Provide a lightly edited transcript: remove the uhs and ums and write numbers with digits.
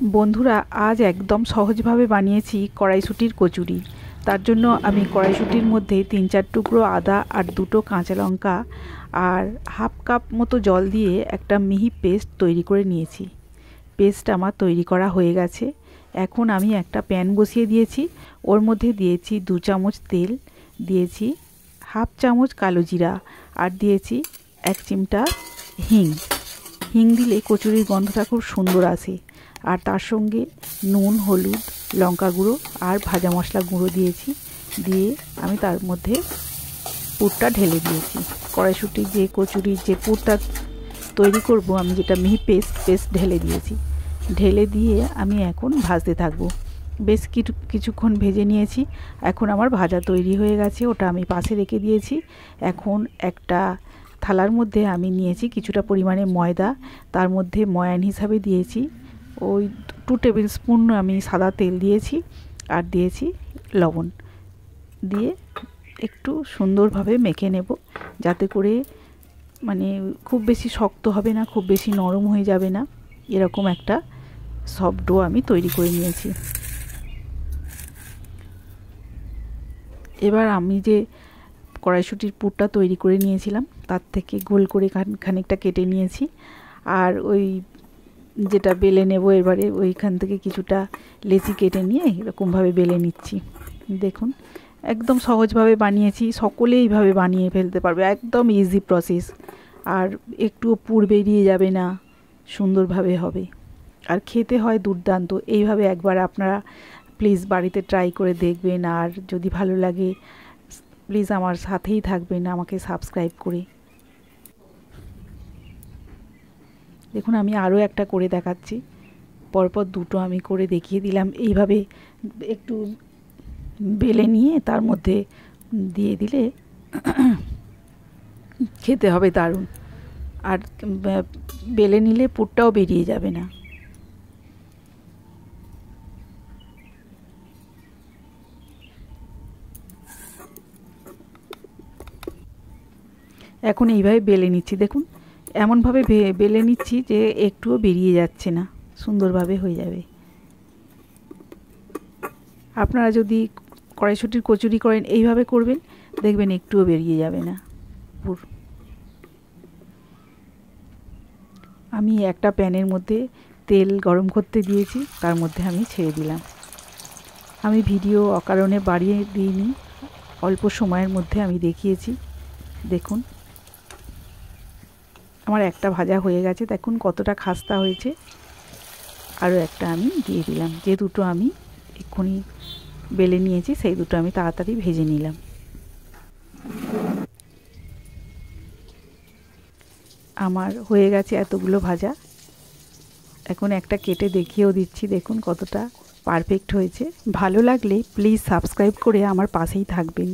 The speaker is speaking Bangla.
বন্ধুরা, আজ একদম সহজভাবে বানিয়েছি কড়াইশুঁটির কচুরি। তার জন্য আমি কড়াইশুঁটির মধ্যে 3-4 টুকরো আদা আর 2টো কাঁচা লঙ্কা আর হাফ কাপ মতো জল দিয়ে একটা মিহি পেস্ট তৈরি করে নিয়েছি। পেস্ট আমার তৈরি করা হয়ে গেছে। এখন আমি একটা প্যান বসিয়ে দিয়েছি, ওর মধ্যে দিয়েছি 2 চামচ তেল, দিয়েছি হাফ চামচ কালো জিরা আর দিয়েছি 1 চিমটা হিং। হিং দিলে কচুরির গন্ধটা খুব সুন্দর আসে। আর তার সঙ্গে নুন, হলুদ, লঙ্কা গুঁড়ো আর ভাজা মশলা গুঁড়ো দিয়েছি। দিয়ে আমি তার মধ্যে পুরটা ঢেলে দিয়েছি। কড়াইশুঁটির যে কচুরির যে পুরটা তৈরি করব, আমি যেটা মিহি পেস্ট ঢেলে দিয়েছি। ঢেলে দিয়ে আমি এখন ভাজতে থাকবো। বেশ কিছুক্ষণ ভেজে নিয়েছি। এখন আমার ভাজা তৈরি হয়ে গেছে, ওটা আমি পাশে রেখে দিয়েছি। এখন একটা থালার মধ্যে আমি নিয়েছি কিছুটা পরিমাণে ময়দা, তার মধ্যে ময়ান হিসাবে দিয়েছি ওই 2 টেবিল স্পুন আমি সাদা তেল দিয়েছি আর দিয়েছি লবণ। দিয়ে একটু সুন্দরভাবে মেখে নেব, যাতে করে মানে খুব বেশি শক্ত হবে না, খুব বেশি নরম হয়ে যাবে না, এরকম একটা সফট ডো আমি তৈরি করে নিয়েছি। এবার আমি যে কড়াইশুঁটির পুরটা তৈরি করে নিয়েছিলাম তার থেকে গোল করে খানিকটা কেটে নিয়েছি। আর ওই যেটা বেলে নেব, এবারে ওইখান থেকে কিছুটা লেচি কেটে নিয়ে এরকমভাবে বেলে নিচ্ছি। দেখুন, একদম সহজভাবে বানিয়েছি, সকলে এইভাবে বানিয়ে ফেলতে পারবে, একদম ইজি প্রসেস। আর একটুও পুর বেরিয়ে যাবে না, সুন্দরভাবে হবে আর খেতে হয় দুর্দান্ত। এইভাবে একবার আপনারা প্লিজ বাড়িতে ট্রাই করে দেখবেন। আর যদি ভালো লাগে প্লিজ আমার সাথেই থাকবেন, আমাকে সাবস্ক্রাইব করে। দেখুন, আমি আরও একটা করে দেখাচ্ছি। পরপর 2টো আমি করে দেখিয়ে দিলাম। এইভাবে একটু বেলে নিয়ে তার মধ্যে দিয়ে দিলে খেতে হবে দারুণ। আর বেলে নিলে পুরটাও বেরিয়ে যাবে না। এখন এইভাবে বেলে নিচ্ছি, দেখুন এমনভাবে বেলে নিচ্ছি যে একটুও বেরিয়ে যাচ্ছে না, সুন্দরভাবে হয়ে যাবে। আপনারা যদি কড়াইশুঁটির কচুরি করেন এইভাবে করবেন, দেখবেন একটুও বেরিয়ে যাবে না পুর। আমি একটা প্যানের মধ্যে তেল গরম করতে দিয়েছি, তার মধ্যে আমি ছেড়ে দিলাম। আমি ভিডিও অকারণে বাড়িয়ে দিইনি, অল্প সময়ের মধ্যে আমি দেখিয়েছি। দেখুন, আমার একটা ভাজা হয়ে গেছে, দেখুন কতটা খাস্তা হয়েছে। আরও একটা আমি দিয়ে দিলাম। যে 2টো আমি এক্ষুনি বেলে নিয়েছি সেই 2টো আমি তাড়াতাড়ি ভেজে নিলাম। আমার হয়ে গেছে এতগুলো ভাজা। এখন একটা কেটে দেখিয়েও দিচ্ছি, দেখুন কতটা পারফেক্ট হয়েছে। ভালো লাগলে প্লিজ সাবস্ক্রাইব করে আমার পাশেই থাকবেন।